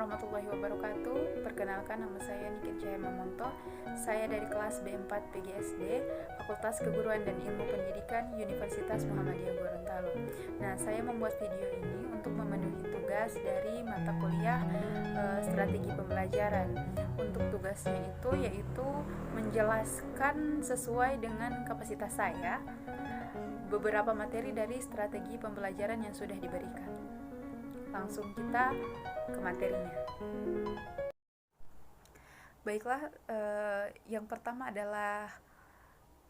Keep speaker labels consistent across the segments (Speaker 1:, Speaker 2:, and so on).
Speaker 1: warahmatullahi wabarakatuh. Perkenalkan, nama saya Niki Jaya Mamonto. Saya dari kelas B4 PGSD, Fakultas Keguruan dan Ilmu Pendidikan Universitas Muhammadiyah Gorontalo. Nah, saya membuat video ini untuk memenuhi tugas dari mata kuliah strategi pembelajaran. Untuk tugasnya itu yaitu menjelaskan sesuai dengan kapasitas saya beberapa materi dari strategi pembelajaran yang sudah diberikan. Langsung kita ke materinya. Baiklah, yang pertama adalah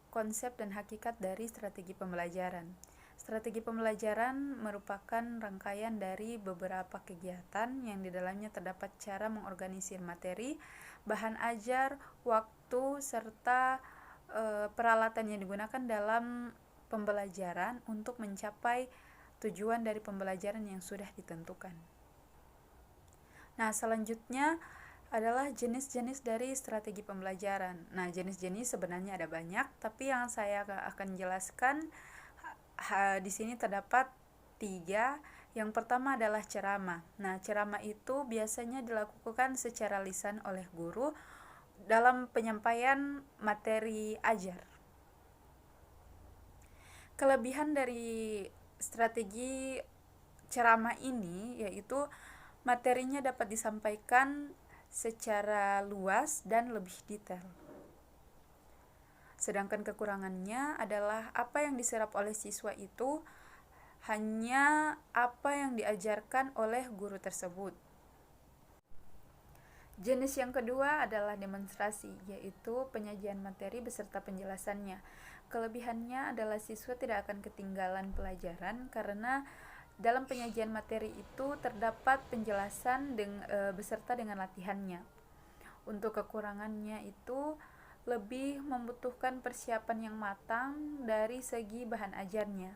Speaker 1: konsep dan hakikat dari strategi pembelajaran. Strategi pembelajaran merupakan rangkaian dari beberapa kegiatan yang di dalamnya terdapat cara mengorganisir materi, bahan ajar, waktu, serta peralatan yang digunakan dalam pembelajaran untuk mencapai tujuan dari pembelajaran yang sudah ditentukan. Nah, selanjutnya adalah jenis-jenis dari strategi pembelajaran. Nah, jenis-jenis sebenarnya ada banyak, tapi yang saya akan jelaskan di sini terdapat 3. Yang pertama adalah ceramah. Nah, ceramah itu biasanya dilakukan secara lisan oleh guru dalam penyampaian materi ajar. Kelebihan dari strategi ceramah ini yaitu materinya dapat disampaikan secara luas dan lebih detail. Sedangkan kekurangannya adalah apa yang diserap oleh siswa itu hanya apa yang diajarkan oleh guru tersebut. Jenis yang kedua adalah demonstrasi, yaitu penyajian materi beserta penjelasannya. Kelebihannya adalah siswa tidak akan ketinggalan pelajaran karena dalam penyajian materi itu terdapat penjelasan beserta dengan latihannya. Untuk kekurangannya itu lebih membutuhkan persiapan yang matang dari segi bahan ajarnya.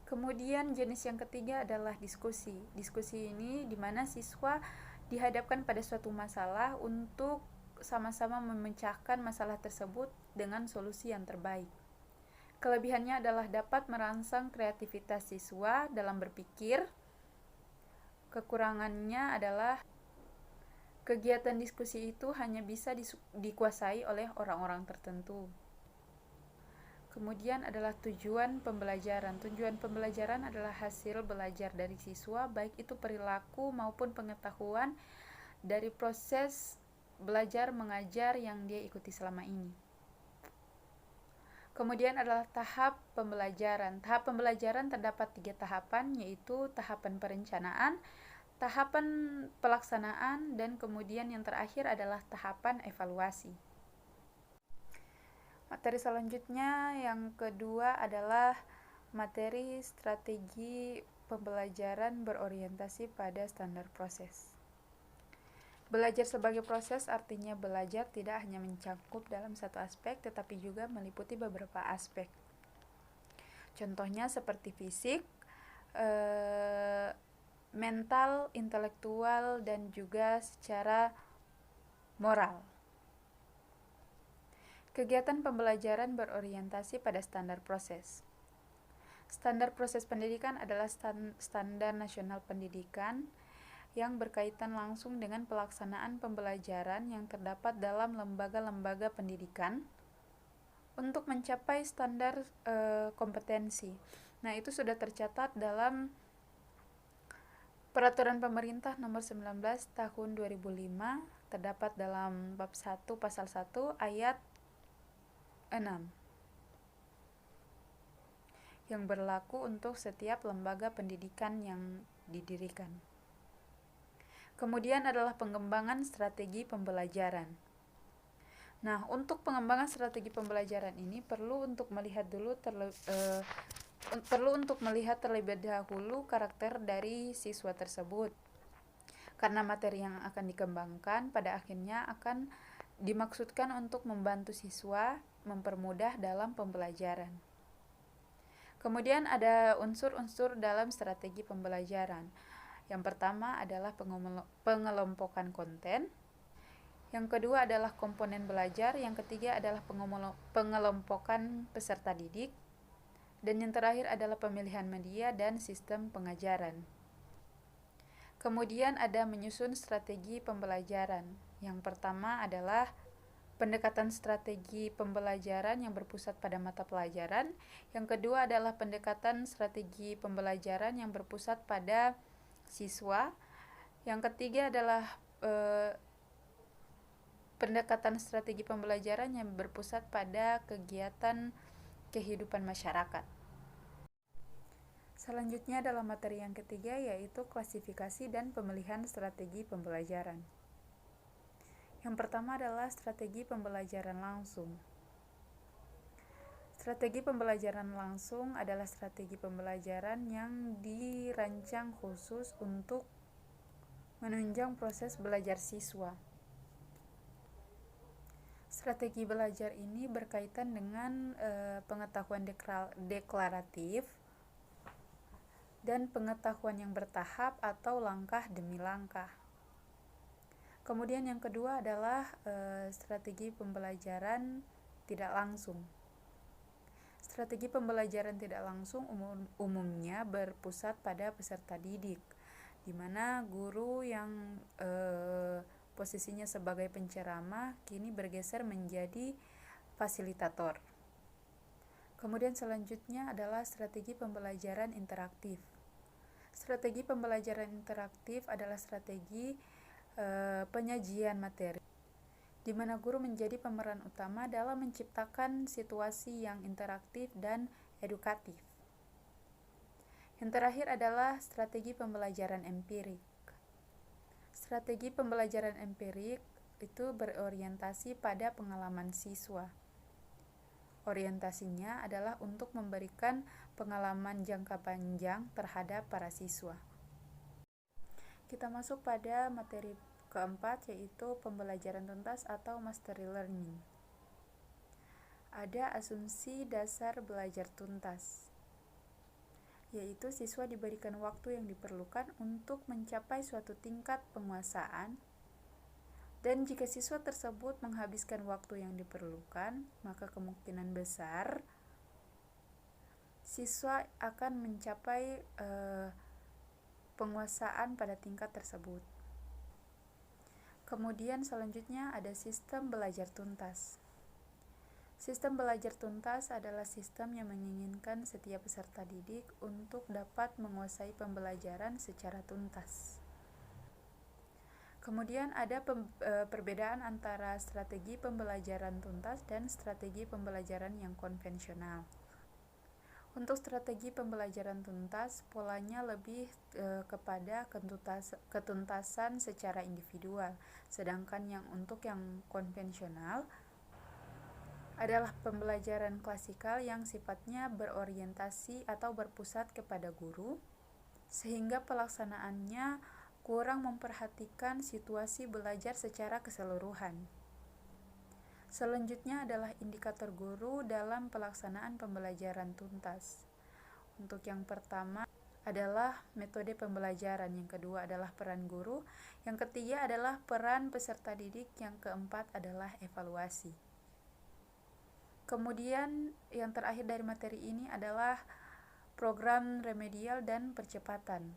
Speaker 1: Kemudian jenis yang ketiga adalah diskusi. Diskusi ini di mana siswa dihadapkan pada suatu masalah untuk sama-sama memecahkan masalah tersebut dengan solusi yang terbaik. Kelebihannya adalah dapat merangsang kreativitas siswa dalam berpikir. Kekurangannya adalah kegiatan diskusi itu hanya bisa dikuasai oleh orang-orang tertentu. Kemudian adalah tujuan pembelajaran. Tujuan pembelajaran adalah hasil belajar dari siswa, baik itu perilaku maupun pengetahuan dari proses belajar mengajar yang dia ikuti selama ini. Kemudian adalah tahap pembelajaran. Tahap pembelajaran terdapat 3 tahapan, yaitu tahapan perencanaan, tahapan pelaksanaan, dan kemudian yang terakhir adalah tahapan evaluasi. Materi selanjutnya yang kedua adalah materi strategi pembelajaran berorientasi pada standar proses. Belajar sebagai proses artinya belajar tidak hanya mencakup dalam satu aspek, tetapi juga meliputi beberapa aspek. Contohnya seperti fisik, mental, intelektual, dan juga secara moral. Kegiatan pembelajaran berorientasi pada standar proses. Standar proses pendidikan adalah standar nasional pendidikan yang berkaitan langsung dengan pelaksanaan pembelajaran yang terdapat dalam lembaga-lembaga pendidikan untuk mencapai standar kompetensi. Nah, itu sudah tercatat dalam Peraturan Pemerintah Nomor 19 Tahun 2005, terdapat dalam bab 1 pasal 1 ayat 6 yang berlaku untuk setiap lembaga pendidikan yang didirikan. Kemudian adalah pengembangan strategi pembelajaran. Nah, untuk pengembangan strategi pembelajaran ini perlu untuk melihat terlebih dahulu karakter dari siswa tersebut. Karena materi yang akan dikembangkan pada akhirnya akan dimaksudkan untuk membantu siswa mempermudah dalam pembelajaran. Kemudian ada unsur-unsur dalam strategi pembelajaran. Yang pertama adalah pengelompokan konten. Yang kedua adalah komponen belajar. Yang ketiga adalah pengelompokan peserta didik. Dan yang terakhir adalah pemilihan media dan sistem pengajaran. Kemudian ada menyusun strategi pembelajaran. Yang pertama adalah pendekatan strategi pembelajaran yang berpusat pada mata pelajaran. Yang kedua adalah pendekatan strategi pembelajaran yang berpusat pada siswa. Yang ketiga adalah pendekatan strategi pembelajaran yang berpusat pada kegiatan kehidupan masyarakat. Selanjutnya adalah materi yang ketiga, yaitu klasifikasi dan pemilihan strategi pembelajaran. Yang pertama adalah strategi pembelajaran langsung. Strategi pembelajaran langsung adalah strategi pembelajaran yang dirancang khusus untuk menunjang proses belajar siswa. Strategi belajar ini berkaitan dengan pengetahuan deklaratif dan pengetahuan yang bertahap atau langkah demi langkah. Kemudian yang kedua adalah strategi pembelajaran tidak langsung. Strategi pembelajaran tidak langsung umumnya berpusat pada peserta didik, di mana guru yang posisinya sebagai penceramah kini bergeser menjadi fasilitator. Kemudian selanjutnya adalah strategi pembelajaran interaktif. Strategi pembelajaran interaktif adalah strategi penyajian materi, di mana guru menjadi pemeran utama dalam menciptakan situasi yang interaktif dan edukatif. Yang terakhir adalah strategi pembelajaran empirik. Strategi pembelajaran empirik itu berorientasi pada pengalaman siswa. Orientasinya adalah untuk memberikan pengalaman jangka panjang terhadap para siswa. Kita masuk pada materi keempat, yaitu pembelajaran tuntas atau mastery learning. Ada asumsi dasar belajar tuntas, yaitu siswa diberikan waktu yang diperlukan untuk mencapai suatu tingkat penguasaan, dan jika siswa tersebut menghabiskan waktu yang diperlukan, maka kemungkinan besar siswa akan mencapai penguasaan pada tingkat tersebut. Kemudian selanjutnya ada sistem belajar tuntas. Sistem belajar tuntas adalah sistem yang menginginkan setiap peserta didik untuk dapat menguasai pembelajaran secara tuntas. Kemudian ada perbedaan antara strategi pembelajaran tuntas dan strategi pembelajaran yang konvensional. Untuk strategi pembelajaran tuntas, polanya lebih kepada ketuntasan secara individual, sedangkan untuk yang konvensional adalah pembelajaran klasikal yang sifatnya berorientasi atau berpusat kepada guru, sehingga pelaksanaannya kurang memperhatikan situasi belajar secara keseluruhan. Selanjutnya adalah indikator guru dalam pelaksanaan pembelajaran tuntas. Untuk yang pertama adalah metode pembelajaran, yang kedua adalah peran guru, yang ketiga adalah peran peserta didik, yang keempat adalah evaluasi. Kemudian yang terakhir dari materi ini adalah program remedial dan percepatan.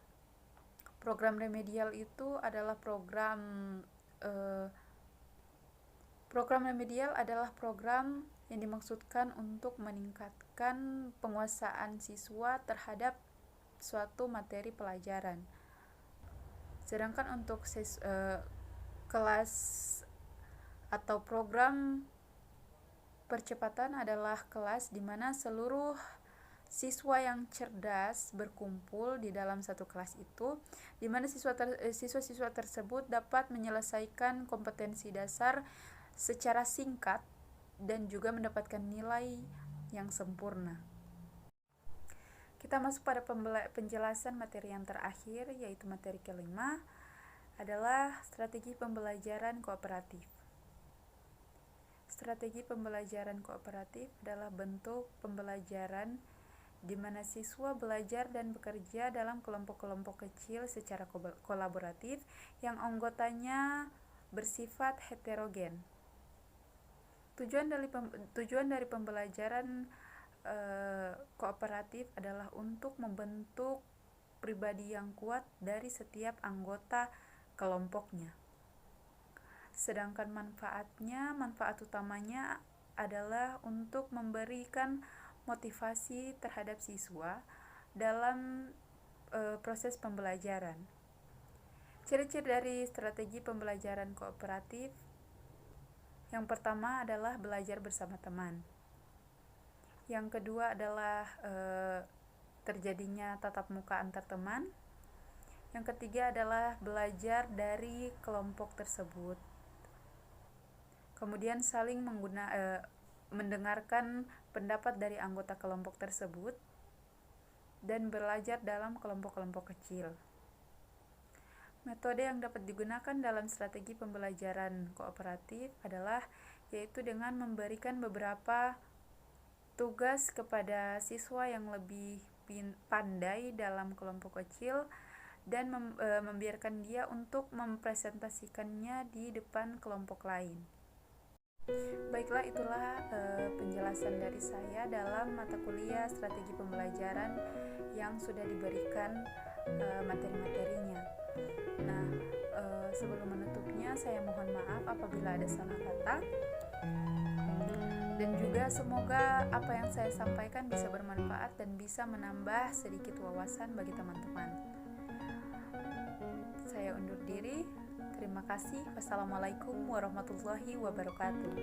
Speaker 1: Program remedial itu adalah program remedial adalah program yang dimaksudkan untuk meningkatkan penguasaan siswa terhadap suatu materi pelajaran. Sedangkan untuk kelas atau program percepatan adalah kelas di mana seluruh siswa yang cerdas berkumpul di dalam satu kelas itu, di mana siswa-siswa tersebut dapat menyelesaikan kompetensi dasar secara singkat dan juga mendapatkan nilai yang sempurna. Kita masuk pada penjelasan materi yang terakhir, yaitu materi kelima adalah strategi pembelajaran kooperatif. Strategi pembelajaran kooperatif adalah bentuk pembelajaran di mana siswa belajar dan bekerja dalam kelompok-kelompok kecil secara kolaboratif yang anggotanya bersifat heterogen. Tujuan dari pembelajaran kooperatif adalah untuk membentuk pribadi yang kuat dari setiap anggota kelompoknya. Sedangkan manfaat utamanya adalah untuk memberikan motivasi terhadap siswa dalam proses pembelajaran. Ciri-ciri dari strategi pembelajaran kooperatif yang pertama adalah belajar bersama teman. Yang kedua adalah terjadinya tatap muka antar teman. Yang ketiga adalah belajar dari kelompok tersebut. Kemudian saling mendengarkan pendapat dari anggota kelompok tersebut dan belajar dalam kelompok-kelompok kecil. Metode yang dapat digunakan dalam strategi pembelajaran kooperatif adalah yaitu dengan memberikan beberapa tugas kepada siswa yang lebih pandai dalam kelompok kecil dan membiarkan dia untuk mempresentasikannya di depan kelompok lain. Baiklah, itulah penjelasan dari saya dalam mata kuliah strategi pembelajaran yang sudah diberikan materi-materinya. Nah, sebelum menutupnya saya mohon maaf apabila ada salah kata, dan juga semoga apa yang saya sampaikan bisa bermanfaat dan bisa menambah sedikit wawasan bagi teman-teman. Saya undur diri. Terima kasih. Wassalamualaikum warahmatullahi wabarakatuh.